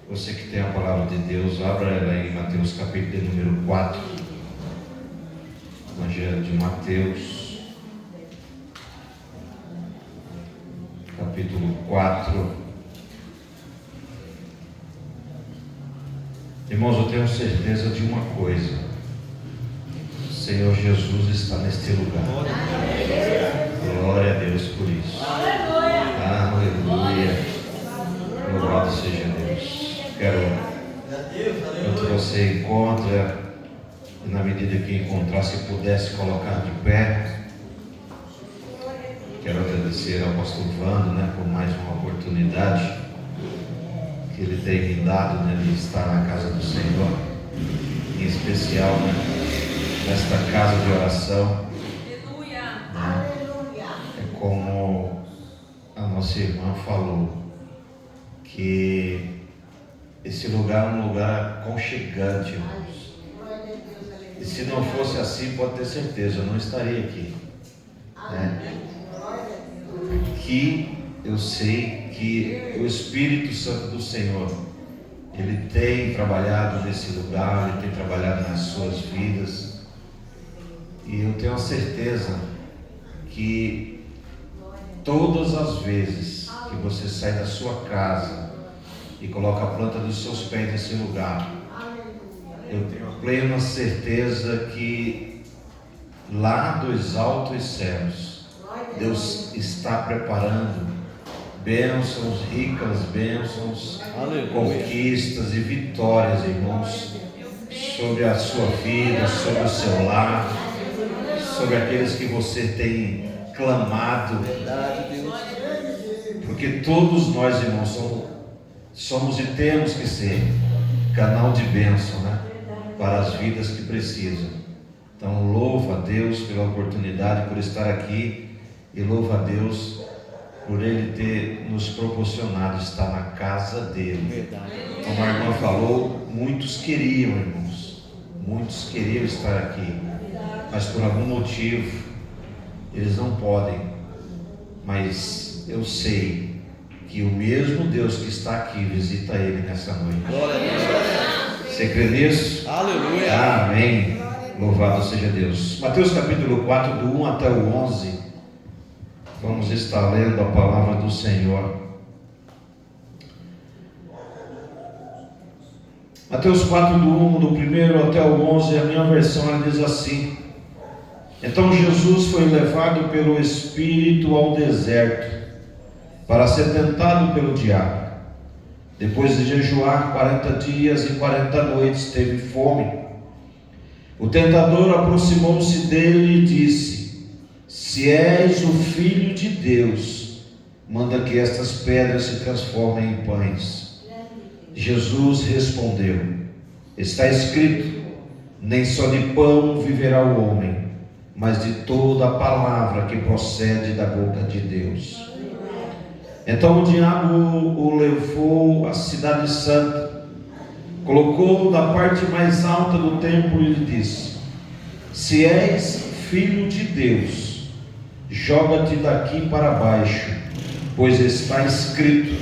Você que tem a palavra de Deus, abra ela em Mateus capítulo número 4. Evangelho de Mateus, capítulo 4. Irmãos, eu tenho certeza de uma coisa: o Senhor Jesus está neste lugar. Glória a Deus por isso. Aleluia. Louvado seja Deus. Quero, enquanto você encontra, e na medida que encontrar, se pudesse colocar de pé. Quero agradecer ao pastor Vando, por mais uma oportunidade que ele tem me dado, de estar na casa do Senhor, em especial, nesta casa de oração. É como a nossa irmã falou, que esse lugar é um lugar aconchegante, irmãos. E se não fosse assim, pode ter certeza, eu não estaria aqui. Que eu sei que o Espírito Santo do Senhor, Ele tem trabalhado nesse lugar, Ele tem trabalhado nas suas vidas. E eu tenho a certeza que todas as vezes que você sai da sua casa e coloca a planta dos seus pés nesse lugar, eu tenho a plena certeza que lá dos altos céus, Deus está preparando bênçãos, ricas bênçãos, conquistas e vitórias, irmãos, sobre a sua vida, sobre o seu lar, sobre aqueles que você tem clamado. Porque todos nós, irmãos, somos e temos que ser canal de bênção, para as vidas que precisam. Então louva a Deus pela oportunidade, por estar aqui, e louva a Deus por Ele ter nos proporcionado estar na casa dele. Como a irmã falou, muitos queriam, irmãos, muitos queriam estar aqui, mas por algum motivo eles não podem. Mas eu sei que o mesmo Deus que está aqui visita ele nessa noite. Você crê nisso? Aleluia. Amém. Louvado seja Deus. Mateus capítulo 4, do 1 até o 11. Vamos estar lendo a palavra do Senhor. Mateus 4, do 1 até o 11, a minha versão ela diz assim: Então Jesus foi levado pelo Espírito ao deserto, para ser tentado pelo diabo. Depois de jejuar 40 dias e 40 noites, teve fome. O tentador aproximou-se dele e disse: Se és o Filho de Deus, manda que estas pedras se transformem em pães. Jesus respondeu: Está escrito, nem só de pão viverá o homem, mas de toda a palavra que procede da boca de Deus. Então o diabo o levou à cidade santa, colocou-o na parte mais alta do templo e lhe disse: Se és filho de Deus, joga-te daqui para baixo, pois está escrito: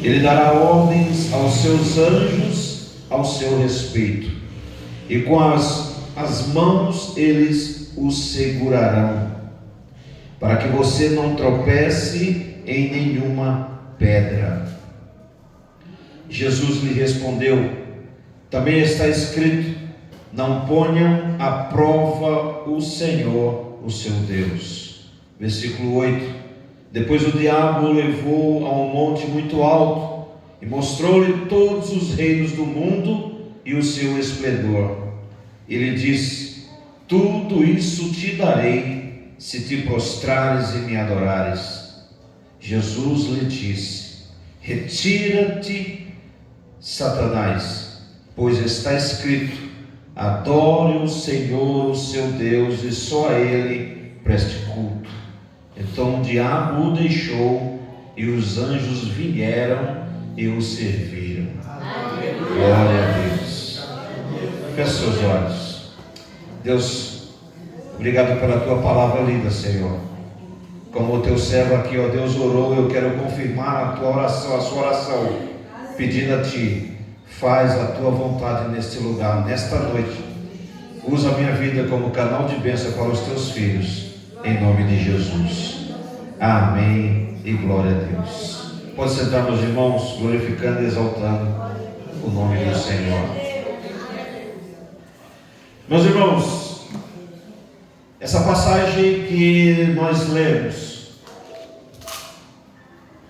Ele dará ordens aos seus anjos ao seu respeito, e com as mãos eles o segurarão, para que você não tropece em nenhuma pedra. Jesus lhe respondeu: Também está escrito: Não ponham à prova o Senhor, o seu Deus. Versículo 8. Depois o diabo o levou a um monte muito alto e mostrou-lhe todos os reinos do mundo e o seu esplendor. Ele disse: Tudo isso te darei, se te prostrares e me adorares. Jesus lhe disse: Retira-te, Satanás, pois está escrito: Adore o Senhor, o seu Deus, e só a Ele preste culto. Então o diabo o deixou, e os anjos vieram e o serviram. Glória a Deus. Feche seus olhos. Deus, obrigado pela tua palavra linda, Senhor. Como o teu servo aqui, ó Deus, orou, eu quero confirmar a tua oração, a sua oração. pedindo a Ti, faz a Tua vontade neste lugar, nesta noite. Usa a minha vida como canal de bênção para os Teus filhos, em nome de Jesus. Amém e glória a Deus. Pode sentar, meus irmãos, glorificando e exaltando o nome do Senhor. Meus irmãos, essa passagem que nós lemos,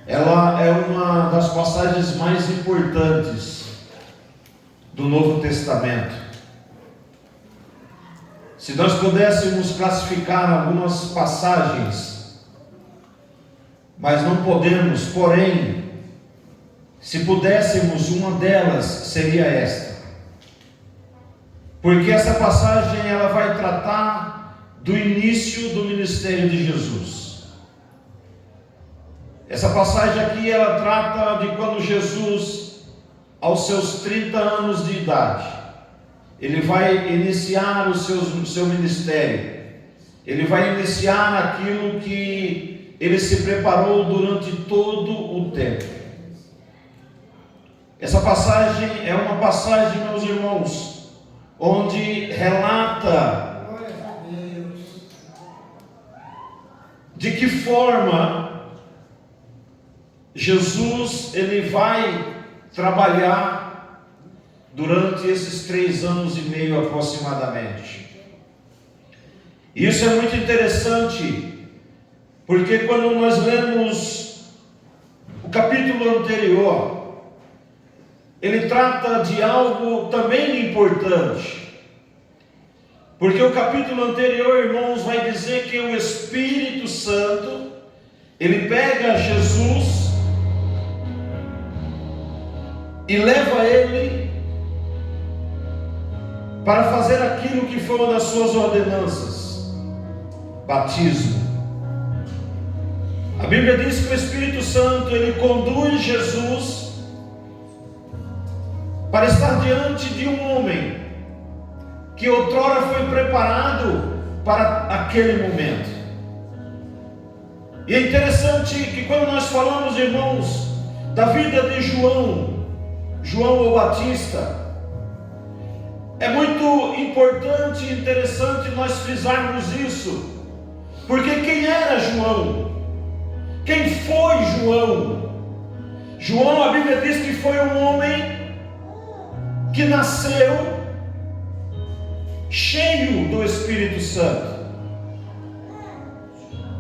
ela é uma das passagens mais importantes do Novo Testamento. Se nós pudéssemos classificar algumas passagens, mas não podemos, porém, se pudéssemos, uma delas seria esta. Porque essa passagem ela vai tratar do início do ministério de Jesus. Essa passagem aqui ela trata de quando Jesus, aos seus 30 anos de idade, ele vai iniciar o seu ministério. Ele vai iniciar aquilo que ele se preparou durante todo o tempo. Essa passagem é uma passagem, meus irmãos, onde relata de que forma Jesus ele vai trabalhar durante esses 3 anos e meio aproximadamente. Isso é muito interessante, porque quando nós lemos o capítulo anterior, ele trata de algo também importante, porque o capítulo anterior, irmãos, vai dizer que o Espírito Santo, ele pega Jesus e leva ele para fazer aquilo que foi uma das suas ordenanças, batismo. A Bíblia diz que o Espírito Santo, ele conduz Jesus para estar diante de um homem que outrora foi preparado para aquele momento. E é interessante que quando nós falamos, irmãos, da vida de João o Batista, é muito importante e interessante nós frisarmos isso, porque quem era João? Quem foi João? João, a Bíblia diz que foi um homem que nasceu cheio do Espírito Santo.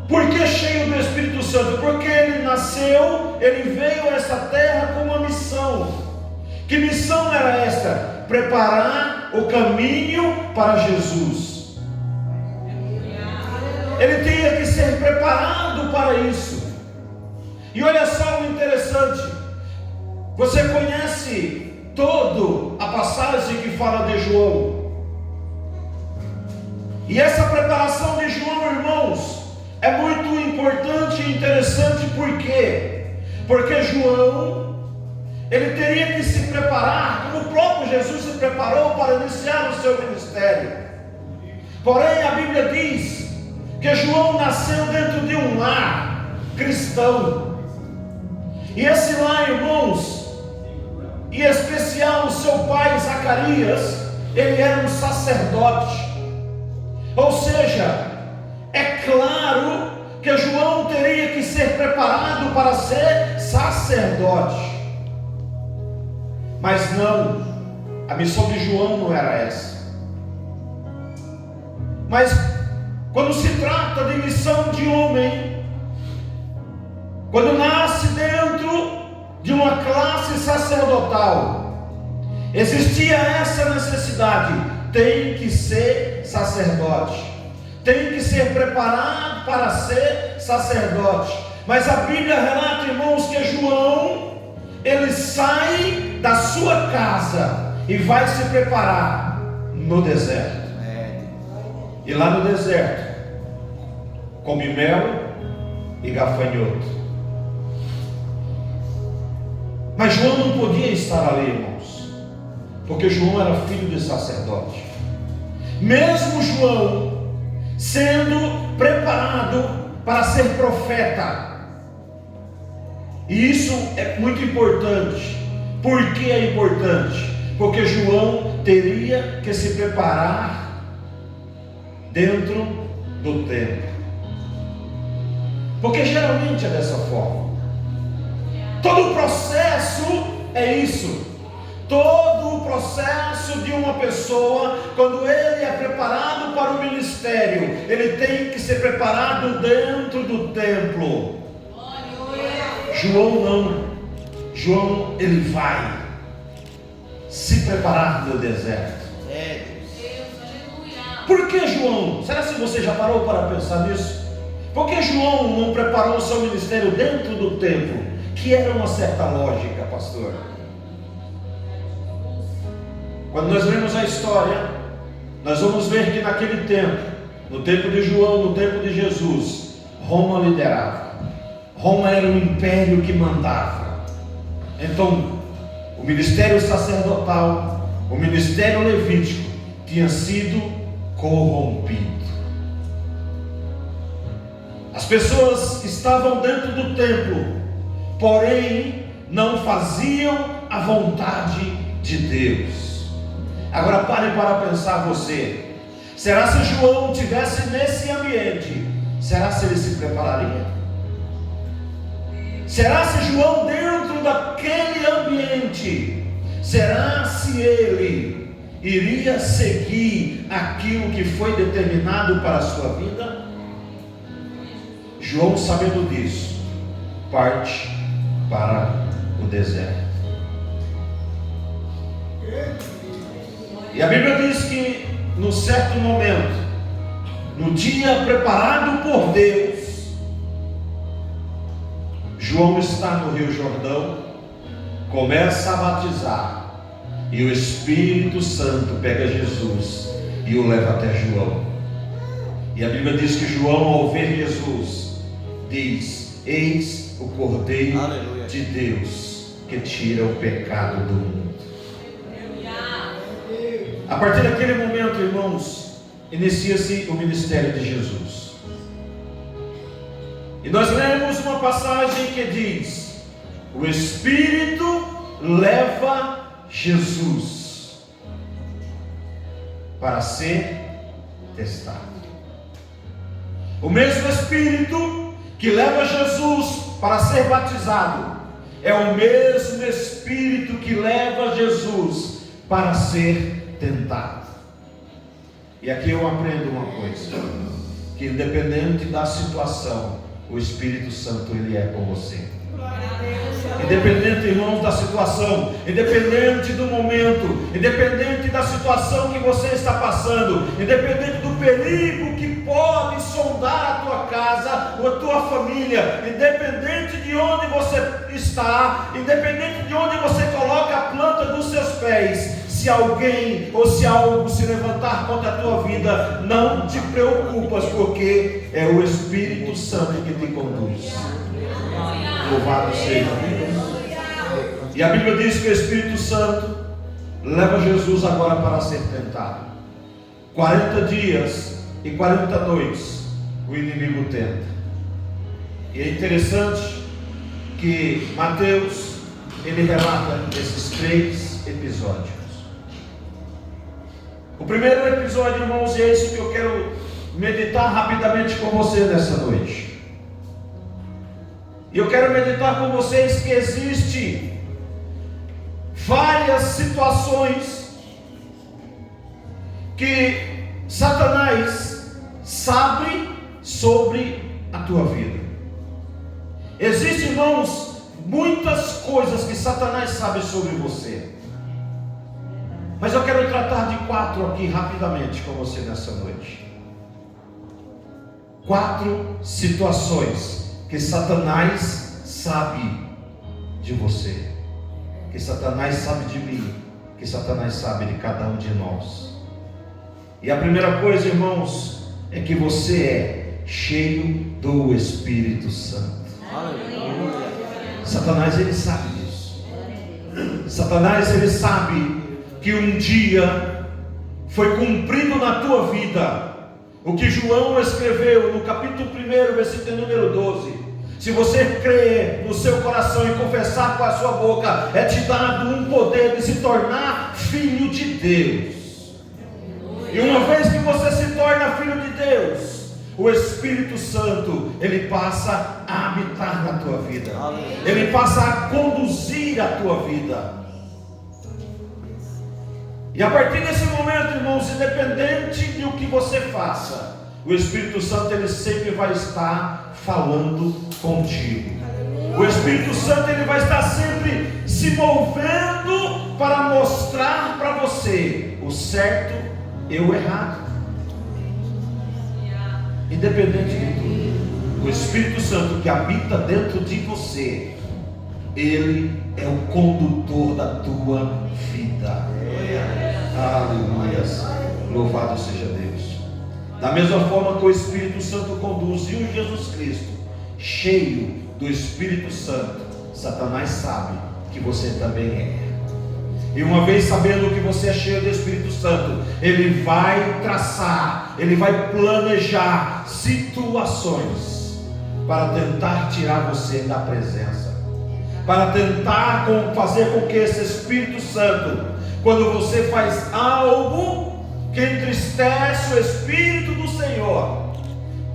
Por que cheio do Espírito Santo? Porque ele nasceu, ele veio a essa terra com uma missão. Que missão era esta? Preparar o caminho para Jesus. Ele tinha que ser preparado para isso. E olha só o interessante, você conhece toda a passagem que fala de João. E essa preparação de João, irmãos, é muito importante e interessante. Por quê? Porque João, ele teria que se preparar, como o próprio Jesus se preparou para iniciar o seu ministério. Porém, a Bíblia diz que João nasceu dentro de um lar cristão. E esse lar, irmãos, em especial o seu pai Zacarias, ele era um sacerdote. Ou seja, é claro que João teria que ser preparado para ser sacerdote. Mas não, a missão de João não era essa. Mas quando se trata de missão de homem, quando nasce dentro de uma classe sacerdotal, existia essa necessidade: tem que ser sacerdote, tem que ser preparado para ser sacerdote. Mas a Bíblia relata, irmãos, que João, ele sai da sua casa e vai se preparar no deserto. E lá no deserto come mel e gafanhoto. Mas João não podia estar ali, irmãos, porque João era filho de sacerdote. Mesmo João sendo preparado para ser profeta. E isso é muito importante, Por que é importante? Porque João teria que se preparar dentro do templo. Porque geralmente é dessa forma. Todo o processo é isso. Todo o processo de uma pessoa, quando ele é preparado para o ministério, ele tem que ser preparado dentro do templo. João não. João, ele vai se preparar no deserto. Por que João? Será que você já parou para pensar nisso? Por que João não preparou o seu ministério dentro do templo? Que era uma certa lógica, pastor. Quando nós lemos a história, nós vamos ver que naquele tempo, no tempo de João, no tempo de Jesus, Roma liderava. Roma era o império que mandava. Então, o ministério sacerdotal, o ministério levítico tinha sido corrompido. As pessoas estavam dentro do templo, porém não faziam a vontade de Deus. Agora pare para pensar você. Será se João estivesse nesse ambiente, será se ele se prepararia? Será se João dentro daquele ambiente, será se ele iria seguir aquilo que foi determinado para a sua vida? João, sabendo disso, parte para o deserto. E a Bíblia diz que num certo momento, no dia preparado por Deus, João está no Rio Jordão, começa a batizar, e o Espírito Santo pega Jesus e o leva até João. E a Bíblia diz que João, ao ver Jesus, diz: eis o Cordeiro Aleluia. De Deus, que tira o pecado do mundo. A partir daquele momento, irmãos, inicia-se o ministério de Jesus. E nós lemos uma passagem que diz: o Espírito leva Jesus para ser testado. O mesmo Espírito que leva Jesus para ser batizado é o mesmo Espírito que leva Jesus para ser tentado. E aqui eu aprendo uma coisa, que independente da situação, o Espírito Santo ele é com você. Independente, irmãos, da situação, independente do momento, independente da situação que você está passando, independente do perigo que pode sondar a tua casa ou a tua família, independente de onde você está, independente de onde você coloca a planta dos seus pés, se alguém ou se algo se levantar contra a tua vida, não te preocupas, porque é o Espírito Santo que te conduz. Louvado seja Deus. E a Bíblia diz que o Espírito Santo leva Jesus agora para ser tentado. 40 dias e 40 noites o inimigo tenta. E é interessante que Mateus ele relata esses 3 episódios. O primeiro episódio, irmãos, é isso que eu quero meditar rapidamente com você nessa noite. E eu quero meditar com vocês que existe várias situações que Satanás sabe sobre a tua vida. Existem, irmãos, muitas coisas que Satanás sabe sobre você. Mas eu quero tratar de 4 aqui rapidamente com você nessa noite. 4 situações que Satanás sabe de você, que Satanás sabe de mim, que Satanás sabe de cada um de nós. E a primeira coisa, irmãos, é que você é cheio do Espírito Santo. Aleluia. Satanás ele sabe disso. Satanás ele sabe que um dia foi cumprido na tua vida o que João escreveu no capítulo 1, versículo número 12. Se você crer no seu coração e confessar com a sua boca, é te dado um poder de se tornar filho de Deus. E uma vez que você se torna filho de Deus, o Espírito Santo, ele passa a habitar na tua vida. Ele passa a conduzir a tua vida. E a partir desse momento, irmãos, independente do que você faça, o Espírito Santo, ele sempre vai estar falando contigo. O Espírito Santo, ele vai estar sempre se movendo para mostrar para você o certo e o errado. Independente de tudo, o Espírito Santo que habita dentro de você, ele é o condutor da tua vida. Aleluias, louvado seja Deus. Da mesma forma que o Espírito Santo conduziu Jesus Cristo, cheio do Espírito Santo, Satanás sabe que você também é. E uma vez sabendo que você é cheio do Espírito Santo, ele vai traçar, ele vai planejar situações para tentar tirar você da presença, para tentar fazer com que esse Espírito Santo, quando você faz algo que entristece o Espírito do Senhor,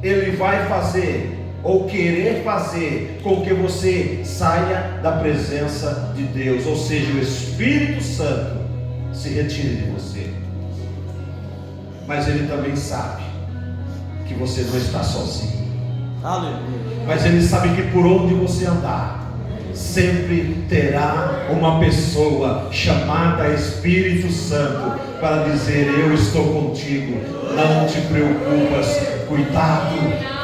ele vai fazer ou querer fazer com que você saia da presença de Deus, ou seja, o Espírito Santo se retire de você. Mas ele também sabe que você não está sozinho. Aleluia. Mas ele sabe que por onde você andar, sempre terá uma pessoa chamada Espírito Santo para dizer: eu estou contigo, não te preocupas, cuidado,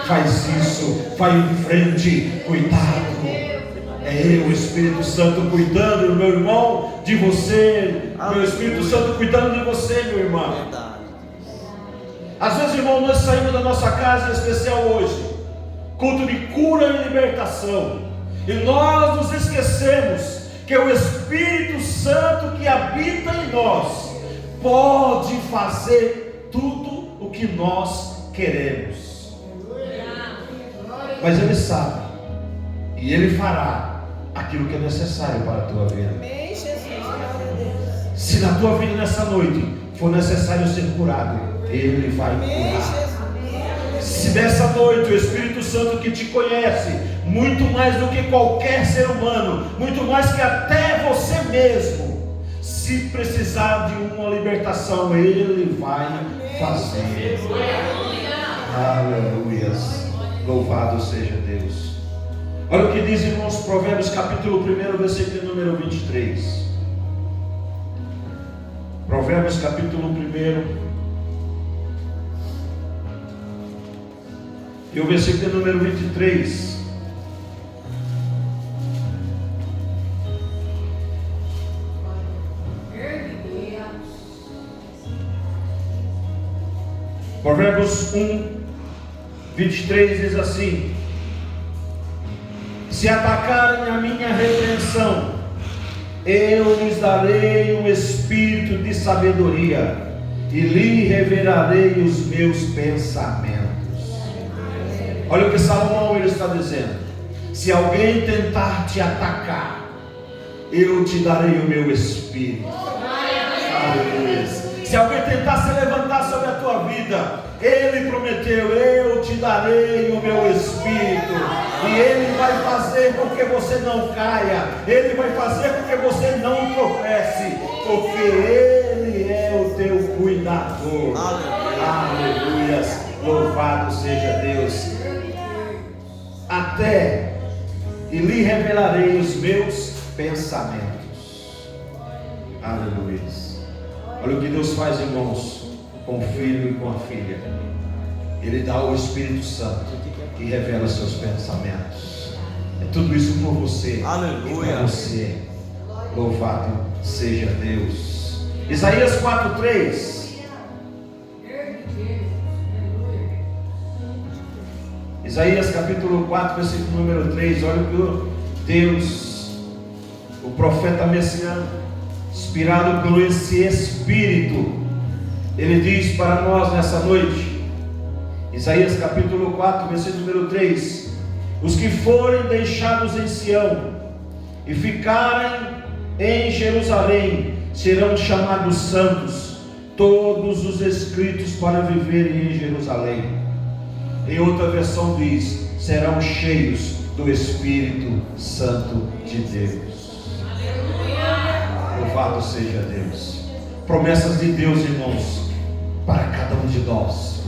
faz isso, vai em frente, cuidado. É eu, o Espírito Santo, cuidando, meu irmão, de você. Meu Espírito Santo cuidando de você, meu irmão. Às vezes, irmão, nós saímos da nossa casa, em especial hoje, culto de cura e libertação, e nós nos esquecemos que o Espírito Santo que habita em nós pode fazer tudo o que nós queremos. Mas ele sabe, e ele fará aquilo que é necessário para a tua vida. Se na tua vida nessa noite for necessário ser curado, ele vai curar. Se nessa noite o Espírito Santo que te conhece muito mais do que qualquer ser humano, muito mais que até você mesmo, se precisar de uma libertação, ele vai fazer. Aleluias. Louvado seja Deus. Olha o que diz, irmãos, Provérbios capítulo 1, versículo número 23. Provérbios capítulo 1 e o versículo número 23. Provérbios 1:23 diz assim: se atacarem a minha repreensão, eu lhes darei um espírito de sabedoria e lhe revelarei os meus pensamentos. Olha o que Salomão ele está dizendo: se alguém tentar te atacar, eu te darei o meu espírito. Aleluia. Se alguém tentar se levantar sobre a tua vida, ele prometeu: eu te darei o meu espírito, e ele vai fazer com que você não caia, ele vai fazer com que você não tropece, porque ele é o teu cuidador. Aleluia. Louvado seja Deus. Até e lhe revelarei os meus pensamentos. Aleluia. Olha o que Deus faz, irmãos, com o filho e com a filha. Ele dá o Espírito Santo que revela seus pensamentos. É tudo isso por você. Aleluia. Por você. Louvado seja Deus. Isaías 4:3. Isaías capítulo 4, versículo número 3. Olha o que Deus, o profeta messiânico, inspirado por esse Espírito, ele diz para nós nessa noite. Isaías capítulo 4, versículo número 3: Os que forem deixados em Sião e ficarem em Jerusalém serão chamados santos, todos os escritos para viverem em Jerusalém. Em outra versão diz: serão cheios do Espírito Santo de Deus. Aleluia. Louvado seja Deus. Promessas de Deus, irmãos, para cada um de nós.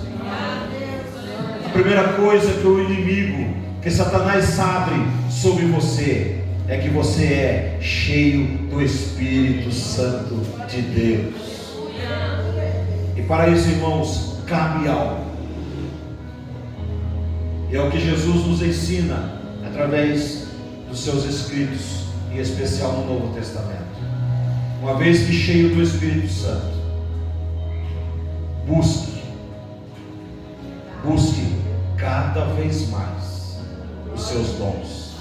A primeira coisa que o inimigo, que Satanás sabe sobre você, é que você é cheio do Espírito Santo de Deus. E para isso, irmãos, cabe algo. E é o que Jesus nos ensina através dos seus escritos, em especial no Novo Testamento. Uma vez que cheio do Espírito Santo, busque cada vez mais os seus dons.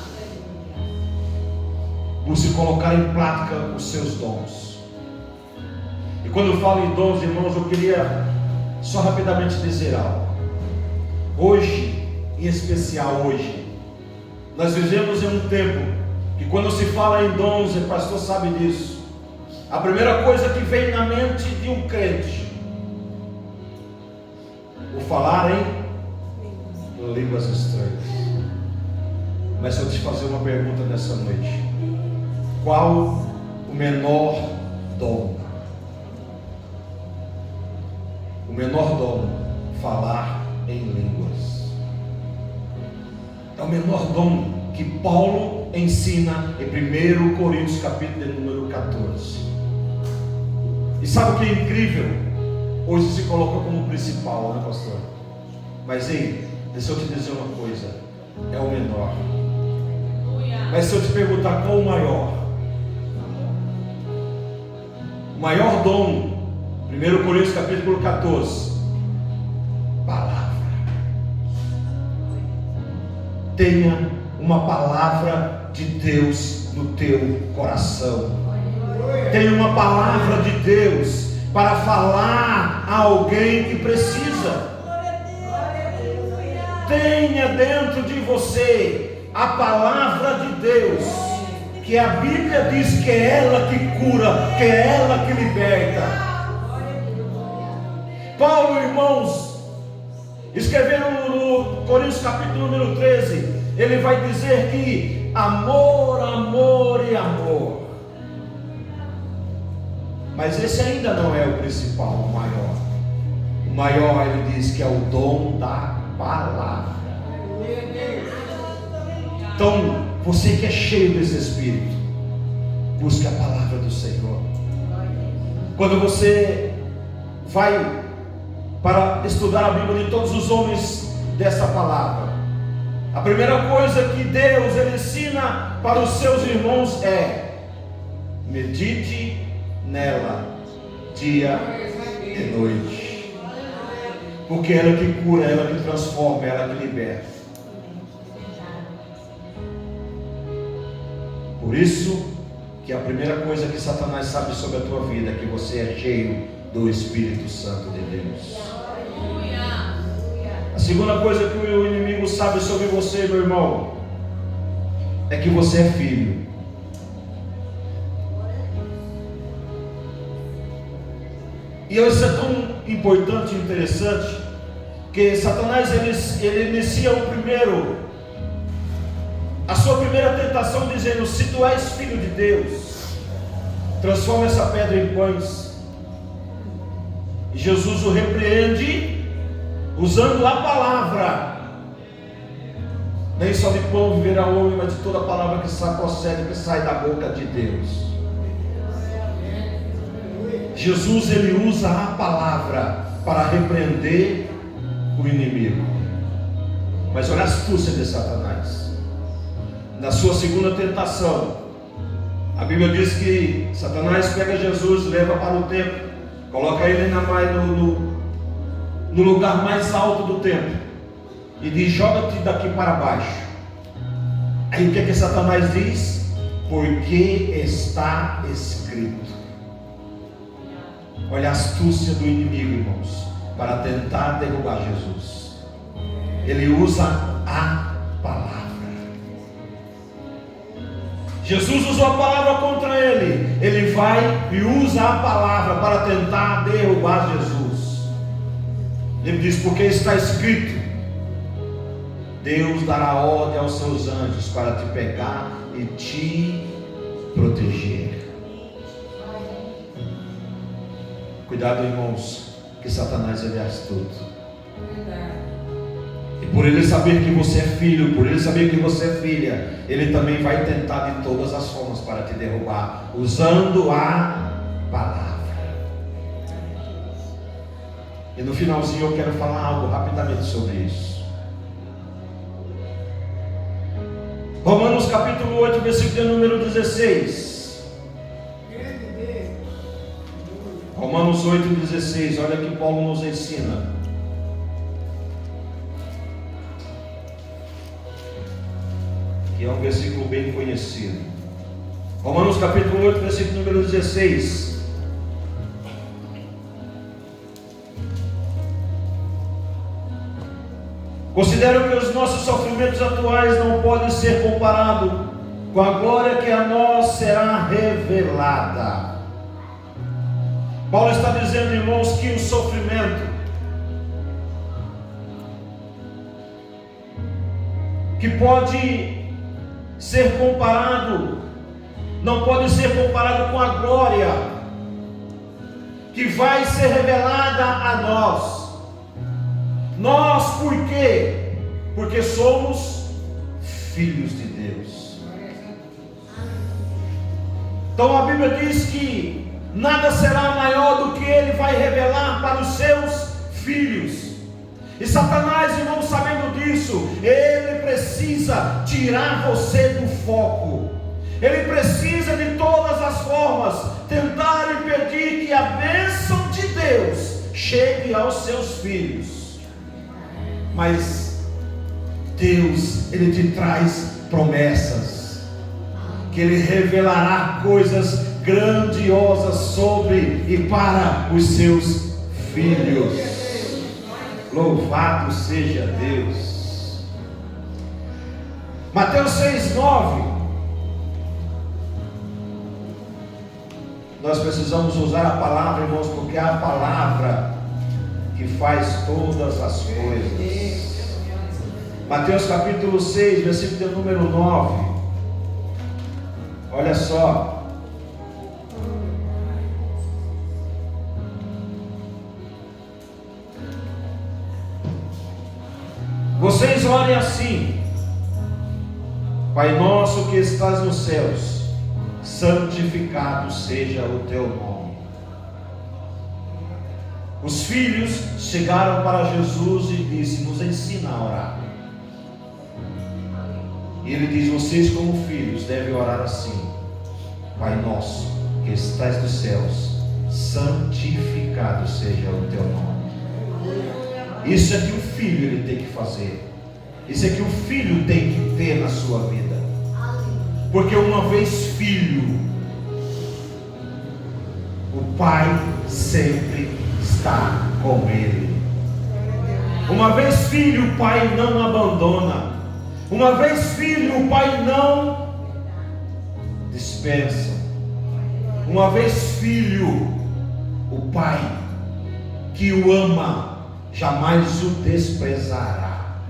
Busque colocar em prática os seus dons. E quando eu falo em dons, irmãos, eu queria só rapidamente dizer algo. Hoje, em especial hoje, nós vivemos em um tempo que quando se fala em dons, o pastor sabe disso, a primeira coisa que vem na mente de um crente, o falar em línguas estranhas. Mas se eu te fazer uma pergunta nessa noite: qual o menor dom? O menor dom, falar em línguas. É o menor dom que Paulo ensina em 1 Coríntios capítulo de número 14. E sabe o que é incrível? Hoje se coloca como principal, né, pastor? Mas ei, deixa eu te dizer uma coisa: é o menor. Mas se eu te perguntar qual o maior? O maior dom, 1 Coríntios capítulo 14, palavra. Tenha uma palavra de Deus no teu coração. Tenha uma palavra de Deus para falar a alguém que precisa. Tenha dentro de você a palavra de Deus, que a Bíblia diz que é ela que cura, que é ela que liberta. Paulo, irmãos, escrevendo no Coríntios capítulo número 13, ele vai dizer que amor, amor e amor. Mas esse ainda não é o principal, o maior. O maior, ele diz que é o dom da palavra. Então, você que é cheio desse Espírito, busque a palavra do Senhor. Quando você vai para estudar a Bíblia de todos os homens dessa palavra, a primeira coisa que Deus ele ensina para os seus irmãos é: medite nela dia e noite, porque ela que cura, ela que transforma, ela que liberta. Por isso que a primeira coisa que Satanás sabe sobre a tua vida é que você é cheio do Espírito Santo de Deus. A segunda coisa que o inimigo sabe sobre você, meu irmão, é que você é filho. E isso é tão importante e interessante, que Satanás ele inicia a sua primeira tentação dizendo: se tu és filho de Deus, transforma essa pedra em pães. E Jesus o repreende usando a palavra. Nem só de pão viverá o homem, mas de toda palavra que procede, que sai da boca de Deus. Jesus ele usa a palavra para repreender o inimigo. Mas olha a astúcia de Satanás. Na sua segunda tentação, a Bíblia diz que Satanás pega Jesus, leva para o templo, coloca ele no lugar mais alto do templo e diz: joga-te daqui para baixo. Aí o que é que Satanás diz? Porque está escrito. Olha a astúcia do inimigo, irmãos, para tentar derrubar Jesus. Ele usa a palavra. Jesus usou a palavra contra ele. Ele vai e usa a palavra para tentar derrubar Jesus. Ele diz: porque está escrito: Deus dará ordem aos seus anjos para te pegar e te proteger. Cuidado, irmãos, que Satanás ele é astuto. E por ele saber que você é filho, por ele saber que você é filha, ele também vai tentar de todas as formas para te derrubar, usando a palavra. E no finalzinho eu quero falar algo rapidamente sobre isso. Romanos capítulo 8, versículo número 16. Romanos 8, 16. Olha que Paulo nos ensina. Que é um versículo bem conhecido. Romanos capítulo 8, versículo número 16. Considero que os nossos sofrimentos atuais não podem ser comparados com a glória que a nós será revelada. Paulo está dizendo, irmãos, que o sofrimento que pode ser comparado, não pode ser comparado com a glória que vai ser revelada a nós. Nós por quê? Porque somos filhos de Deus. Então a Bíblia diz que nada será maior do que Ele vai revelar para os seus filhos. E Satanás, irmão, sabendo disso, ele precisa tirar você do foco. Ele precisa de todas as formas tentar impedir que a bênção de Deus chegue aos seus filhos. Mas Deus, Ele te traz promessas, que Ele revelará coisas grandiosas sobre e para os seus filhos. Louvado seja Deus. Mateus 6:9. Nós precisamos usar a palavra, irmãos, porque é a palavra que faz todas as coisas. Mateus capítulo 6, versículo número 9. Olha só. Vocês orem assim: Pai nosso que estás nos céus, santificado seja o teu nome. Os filhos chegaram para Jesus e disse: nos ensina a orar. E ele diz: vocês como filhos devem orar assim: Pai nosso que estás nos céus, santificado seja o teu nome. Isso é que o filho ele tem que fazer. Isso é que o filho tem que ter na sua vida. Porque uma vez filho, o pai sempre está com ele. Uma vez filho, o pai não abandona. Uma vez filho, o pai não dispensa. Uma vez filho, o pai que o ama jamais o desprezará.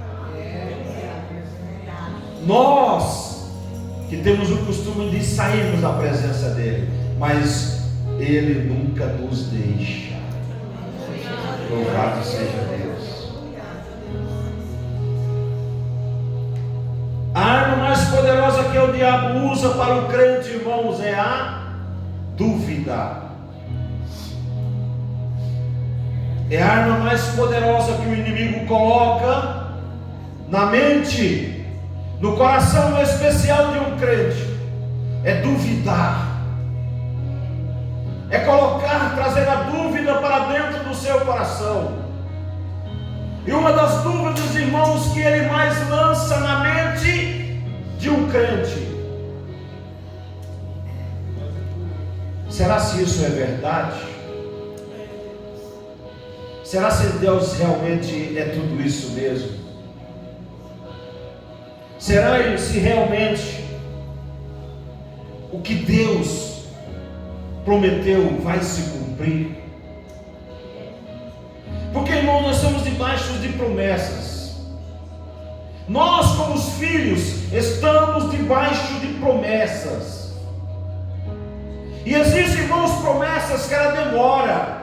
Nós que temos o costume de sairmos da presença dele, mas ele nunca nos deixa. Louvado seja Deus. A arma mais poderosa que o diabo usa para o crente, irmãos, é a dúvida. É a arma mais poderosa que o inimigo coloca na mente, no coração especial de um crente. É duvidar. É colocar, trazer a dúvida para dentro do seu coração. E uma das dúvidas, irmãos, que ele mais lança na mente de um crente: será se isso é verdade? Será se Deus realmente é tudo isso mesmo? Será se realmente o que Deus prometeu vai se cumprir. Porque, irmãos, nós estamos debaixo de promessas. Nós, como os filhos, estamos debaixo de promessas. E existem, irmãos, promessas que ela demora.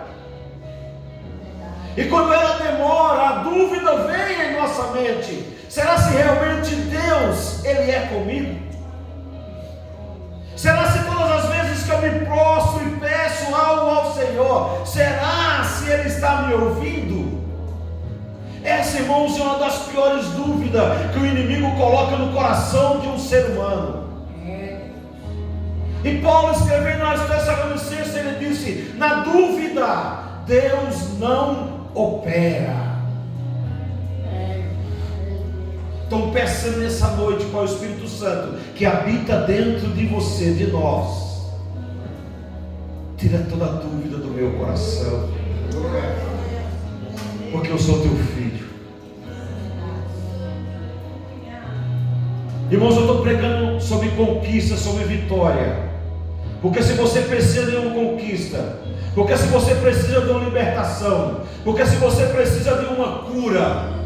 E quando ela demora, a dúvida vem em nossa mente: será se realmente Deus, Ele é comigo? Será se todas as vezes que eu me prostro e peço algo ao Senhor, será se Ele está me ouvindo? Essa, irmãos, é uma das piores dúvidas que o inimigo coloca no coração de um ser humano. E Paulo, escrevendo aos Tessalonicenses, ele disse: na dúvida, Deus não opera. Então peça nessa noite para o Espírito Santo que habita dentro de você, de nós, tira toda a dúvida do meu coração, porque eu sou teu filho. Irmãos, eu estou pregando sobre conquista, sobre vitória, porque se você precisa de uma conquista, porque se você precisa de uma libertação, porque se você precisa de uma cura,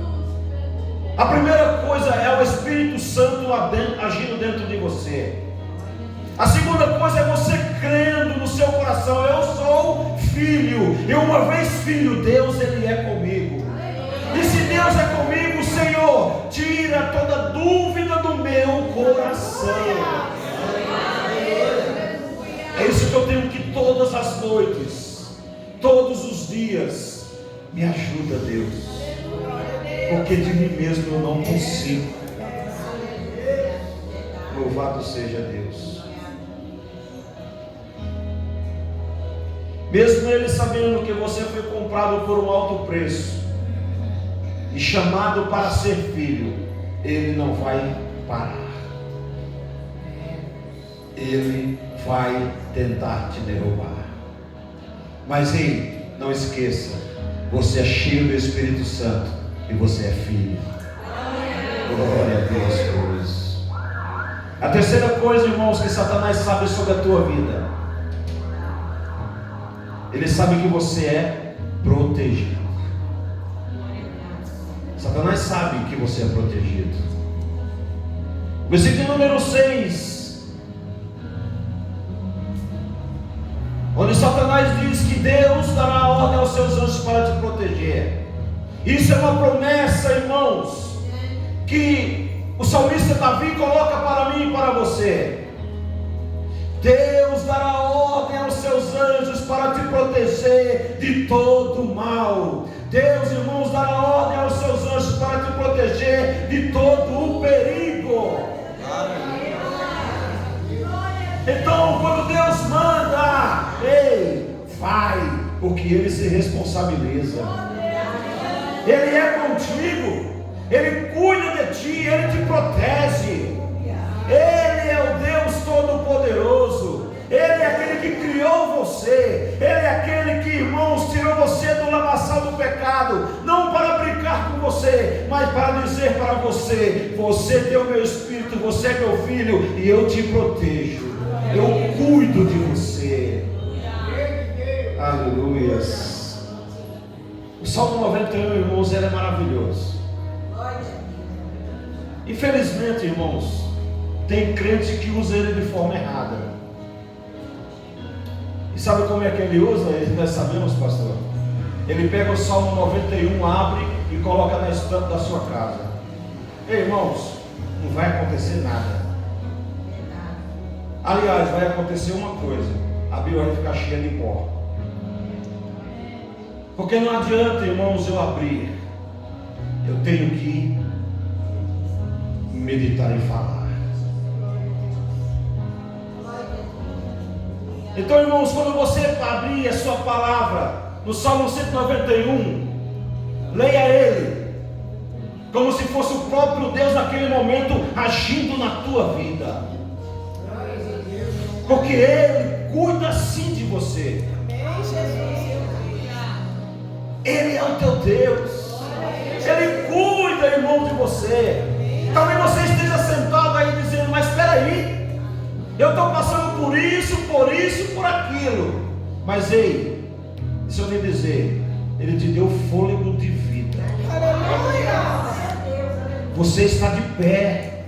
a primeira coisa é o Espírito Santo agindo dentro de você. A segunda coisa é você crendo no seu coração: eu sou filho, e uma vez filho, Deus, Ele é comigo. E se Deus é comigo, Senhor, tira toda dúvida do meu coração. É isso que eu tenho que todas as noites, todos os dias, me ajuda, Deus, porque de mim mesmo eu não consigo. Louvado seja Deus. Mesmo ele sabendo que você foi comprado por um alto preço e chamado para ser filho, ele não vai parar. Ele vai tentar te derrubar. Mas ei, não esqueça, você é cheio do Espírito Santo e você é filho. Glória a Deus por isso. A terceira coisa, irmãos, que Satanás sabe sobre a tua vida: ele sabe que você é protegido. Satanás sabe que você é protegido. Versículo número 6, onde Satanás diz que Deus dará ordem aos seus anjos para te proteger. Isso é uma promessa, irmãos, que o salmista Davi coloca para mim e para você. Deus dará ordem aos seus anjos para te proteger de todo mal. Deus, irmãos, dará ordem aos seus anjos para te proteger de todo o perigo. Então, quando Deus manda, ei, vai, porque Ele se responsabiliza. Ele é contigo, Ele cuida de ti, Ele te protege. Ele é o Deus Todo-Poderoso. Ele é aquele que criou você. Ele é aquele que, irmãos, tirou você do lamaçal do pecado, não para brincar com você, mas para dizer para você: você tem o meu Espírito, você é meu filho, e eu te protejo, eu cuido de você. Aleluias. O Salmo 91, irmãos, ele é maravilhoso. Infelizmente, irmãos, tem crente que usa ele de forma errada. E sabe como é que ele usa? Nós sabemos, pastor. Ele pega o Salmo 91, abre e coloca na estante da sua casa. Ei, irmãos, não vai acontecer nada. Aliás, vai acontecer uma coisa: a Bíblia vai ficar cheia de pó. Porque não adianta, irmãos, eu abrir, eu tenho que meditar e falar. Então, irmãos, quando você abrir a sua palavra no Salmo 191, leia ele como se fosse o próprio Deus naquele momento agindo na tua vida, porque Ele cuida sim de você. Ele é o teu Deus. Ele cuida, irmão, de você. Talvez você esteja sentado aí dizendo: mas espera aí, Eu estou passando por isso, por aquilo. Mas ei, deixa eu lhe dizer, Ele te deu fôlego de vida. Você está de pé.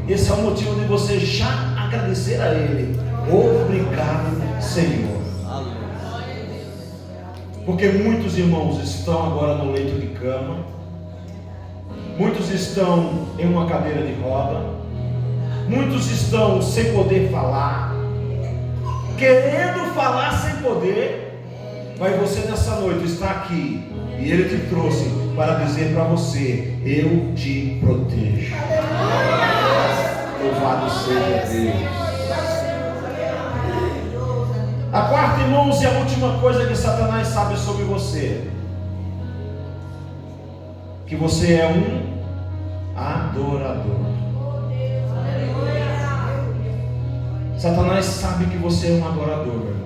Esse é o motivo de você já agradecer a Ele. Obrigado, Senhor. Porque muitos irmãos estão agora no leito de cama, muitos estão em uma cadeira de roda, muitos estão sem poder falar, querendo falar sem poder. Mas você nessa noite está aqui e Ele te trouxe para dizer para você: eu te protejo. Louvado seja Deus. A quarta, irmãos, e a última coisa que Satanás sabe sobre você: que você é um adorador. Satanás sabe que você é um adorador, meu irmão.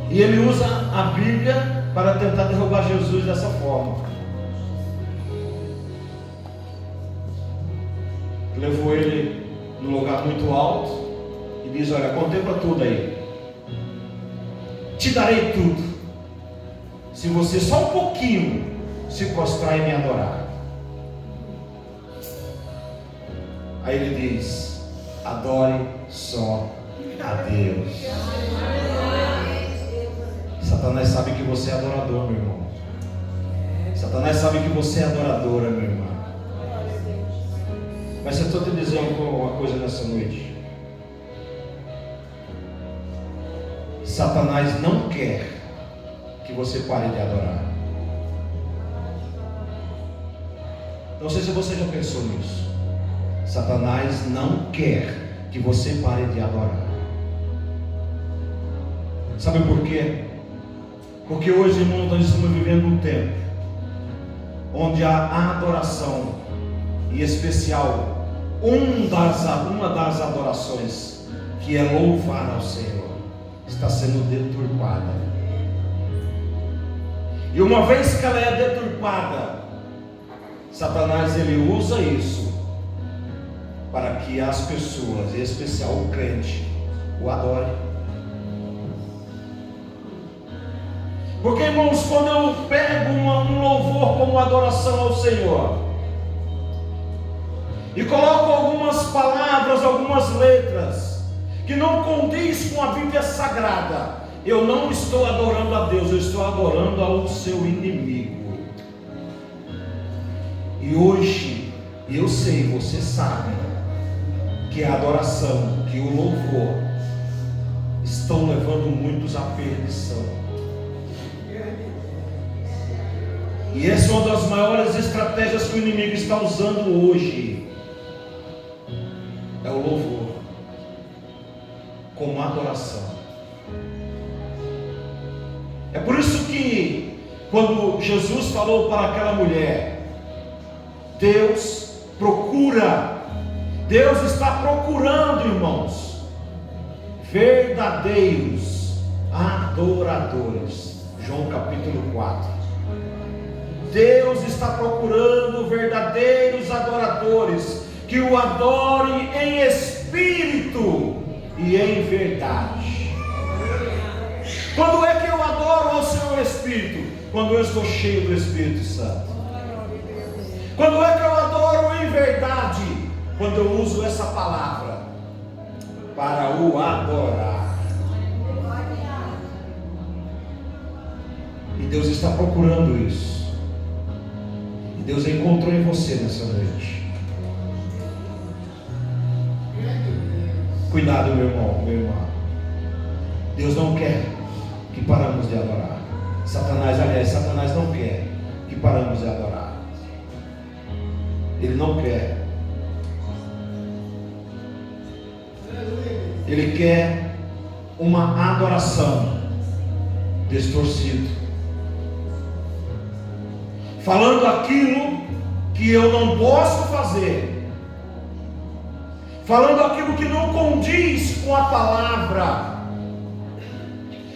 E ele usa a Bíblia para tentar derrubar Jesus dessa forma. Levou ele num lugar muito alto e diz: olha, contempla tudo aí, te darei tudo, se você só um pouquinho se prostrar e me adorar. Aí ele diz: adore só a Deus. Satanás sabe que você é adorador, meu irmão. Satanás sabe que você é adoradora, meu irmão. Mas eu estou te dizendo uma coisa nessa noite: Satanás não quer que você pare de adorar. Não sei se você já pensou nisso. Satanás não quer que você pare de adorar. Sabe por quê? Porque hoje, irmão, nós estamos vivendo um tempo onde a adoração, e em especial uma das adorações, que é louvar ao Senhor, está sendo deturpada. E uma vez que ela é deturpada, Satanás ele usa isso para que as pessoas, em especial o crente, o adore. Porque, irmãos, quando eu pego um louvor como adoração ao Senhor e coloco algumas palavras, algumas letras que não condiz com a Bíblia Sagrada, eu não estou adorando a Deus, eu estou adorando ao seu inimigo. E hoje, eu sei, você sabe, que a adoração, que o louvor estão levando muitos à perdição. E essa é uma das maiores estratégias que o inimigo está usando hoje. É o louvor como adoração. É por isso que quando Jesus falou para aquela mulher, Deus está procurando, irmãos, verdadeiros adoradores. João capítulo 4. Deus está procurando verdadeiros adoradores que o adorem em espírito e em verdade. Quando é que eu adoro ao Senhor Espírito? Quando eu estou cheio do Espírito Santo. Quando é que eu adoro em verdade? Quando eu uso essa palavra para o adorar. E Deus está procurando isso. E Deus encontrou em você nessa noite. Cuidado, meu irmão, meu irmão. Deus não quer que paramos de adorar. Satanás não quer que paramos de adorar. Ele não quer. Ele quer uma adoração distorcida, falando aquilo que eu não posso fazer, falando aquilo que não condiz com a palavra.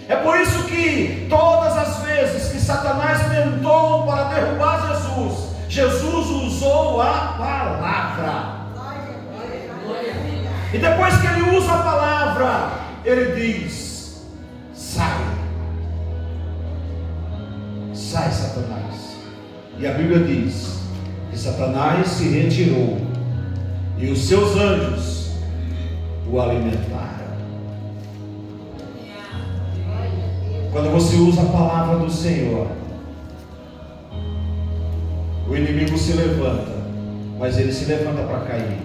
É por isso que todas as vezes que Satanás tentou para derrubar Jesus, Jesus usou a palavra. E depois que ele usa a palavra, ele diz: sai, sai, Satanás. E a Bíblia diz que Satanás se retirou e os seus anjos o alimentaram. Quando você usa a palavra do Senhor, o inimigo se levanta, mas ele se levanta para cair.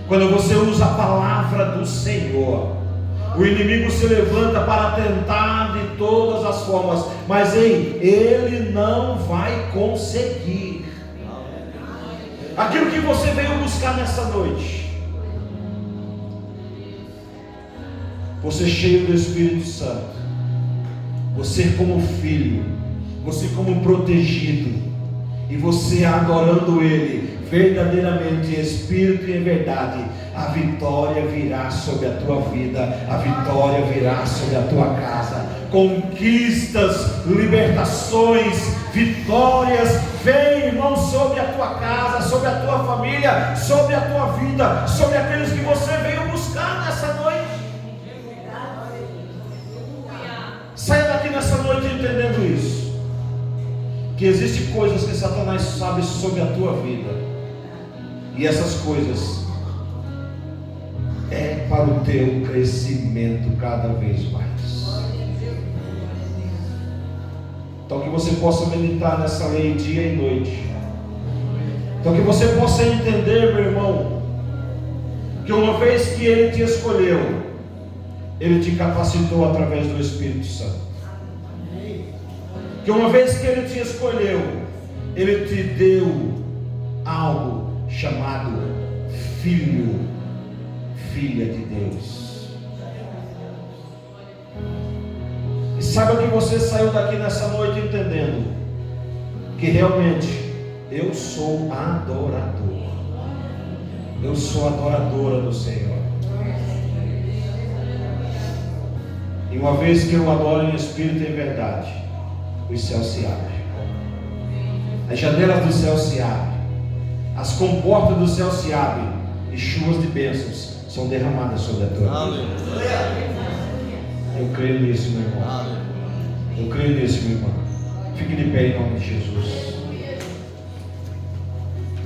Quando você usa a palavra do Senhor, o inimigo se levanta para tentar de todas as formas, mas ele não vai conseguir. Aquilo que você veio buscar nessa noite, você cheio do Espírito Santo, você como filho, você como protegido, e você adorando Ele verdadeiramente em espírito e em verdade, a vitória virá sobre a tua vida, a vitória virá sobre a tua casa. Conquistas, libertações, vitórias vem, irmão, sobre a tua casa, sobre a tua família, sobre a tua vida, sobre aqueles que você veio buscar nessa noite. Saia daqui nessa noite entendendo isso, que existem coisas que Satanás sabe sobre a tua vida, e essas coisas é para o teu crescimento cada vez mais. Então que você possa meditar nessa lei dia e noite. Então que você possa entender, meu irmão, que uma vez que Ele te escolheu, Ele te capacitou através do Espírito Santo. Que uma vez que Ele te escolheu, Ele te deu algo chamado filho, filha de Deus. E saiba que você saiu daqui nessa noite entendendo que realmente eu sou adorador. Eu sou adoradora do Senhor. E uma vez que eu adoro em espírito e em verdade, os céus se abrem. As janelas do céu se abrem. As comportas do céu se abrem. E chuvas de bênçãos são derramadas sobre a tua vida. Eu creio nisso, meu irmão. Eu creio nisso, meu irmão. Fique de pé em nome de Jesus.